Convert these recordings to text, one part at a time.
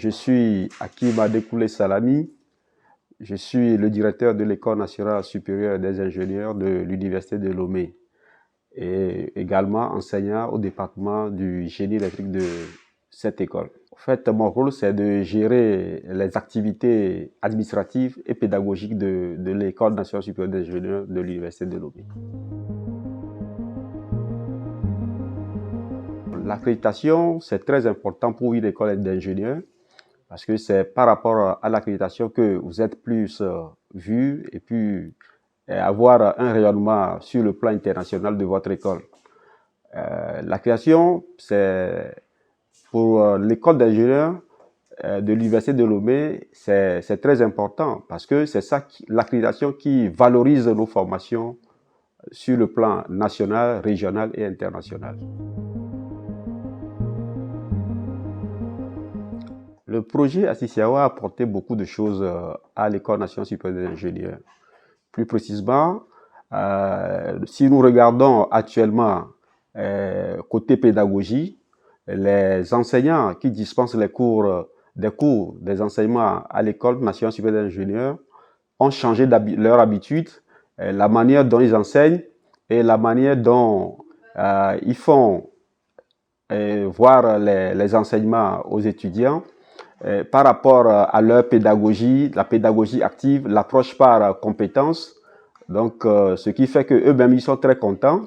Je suis Hakim Adekoule Salami. Je suis le directeur de l'École nationale supérieure des ingénieurs de l'Université de Lomé et également enseignant au département du génie électrique de cette école. En fait, mon rôle, c'est de gérer les activités administratives et pédagogiques de l'École nationale supérieure des ingénieurs de l'Université de Lomé. L'accréditation, c'est très important pour une école d'ingénieurs parce que c'est par rapport à l'accréditation que vous êtes plus vu et puis avoir un rayonnement sur le plan international de votre école. L'accréditation, c'est pour l'école d'ingénieurs de l'Université de Lomé, c'est très important parce que c'est ça, l'accréditation qui valorise nos formations sur le plan national, régional et international. Le projet Assisiao a apporté beaucoup de choses à l'École nationale supérieure des ingénieurs. Plus précisément, si nous regardons actuellement côté pédagogie, les enseignants qui dispensent des enseignements à l'École nationale supérieure des ingénieurs ont changé leur habitude, la manière dont ils enseignent et la manière dont ils font voir les enseignements aux étudiants. Par rapport à leur pédagogie, la pédagogie active, l'approche par compétences. Donc, ce qui fait qu'eux-mêmes, ils sont très contents.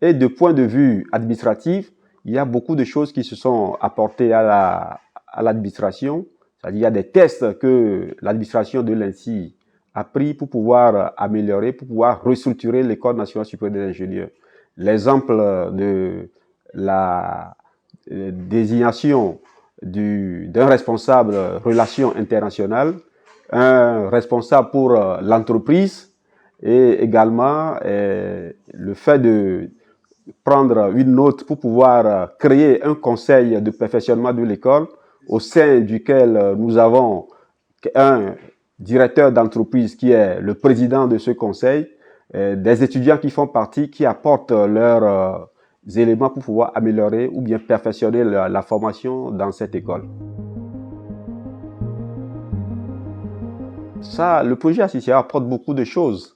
Et de point de vue administratif, il y a beaucoup de choses qui se sont apportées à l'administration. C'est-à-dire, il y a des tests que l'administration de l'INSI a pris pour pouvoir améliorer, pour pouvoir restructurer l'École nationale supérieure des ingénieurs. L'exemple de la désignation d'un responsable relations internationales, un responsable pour l'entreprise et également le fait de prendre une note pour pouvoir créer un conseil de perfectionnement de l'école au sein duquel nous avons un directeur d'entreprise qui est le président de ce conseil, des étudiants qui font partie, qui apportent leurs éléments pour pouvoir améliorer ou bien perfectionner la formation dans cette école. Ça, le projet Assisiao apporte beaucoup de choses.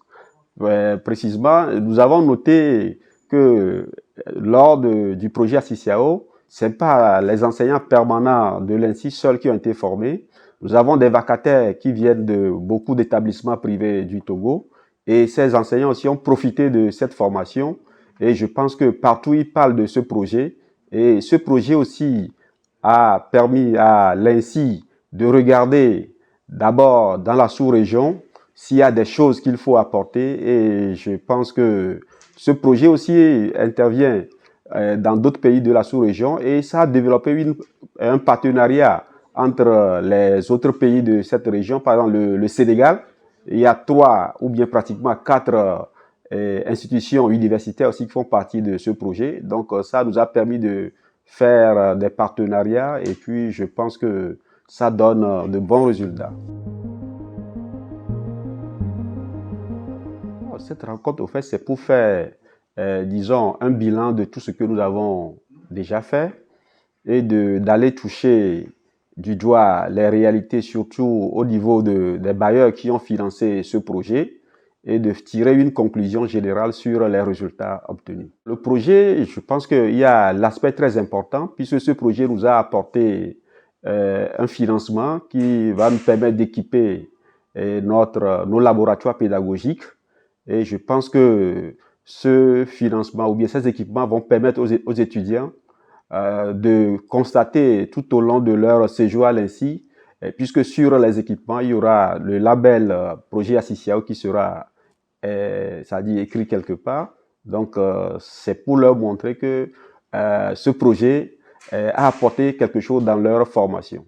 Précisément, nous avons noté que lors du projet Assisiao, ce n'est pas les enseignants permanents de l'INSI seuls qui ont été formés. Nous avons des vacataires qui viennent de beaucoup d'établissements privés du Togo et ces enseignants aussi ont profité de cette formation. Et je pense que partout, ils parlent de ce projet. Et ce projet aussi a permis à l'INSI de regarder d'abord dans la sous-région s'il y a des choses qu'il faut apporter. Et je pense que ce projet aussi intervient dans d'autres pays de la sous-région. Et ça a développé un partenariat entre les autres pays de cette région. Par exemple, le Sénégal, il y a 3 ou bien pratiquement 4 institutions universitaires aussi qui font partie de ce projet. Donc, ça nous a permis de faire des partenariats et puis je pense que ça donne de bons résultats. Cette rencontre, au fait, c'est pour faire, disons, un bilan de tout ce que nous avons déjà fait et d'aller toucher du doigt les réalités, surtout au niveau des bailleurs qui ont financé ce projet, et de tirer une conclusion générale sur les résultats obtenus. Le projet, je pense qu'il y a l'aspect très important, puisque ce projet nous a apporté un financement qui va nous permettre d'équiper nos laboratoires pédagogiques. Et je pense que ce financement ou bien ces équipements vont permettre aux étudiants de constater tout au long de leur séjour à l'INSI, puisque sur les équipements, il y aura le label projet Assisiao qui sera ça dit écrit quelque part. Donc, c'est pour leur montrer que ce projet a apporté quelque chose dans leur formation.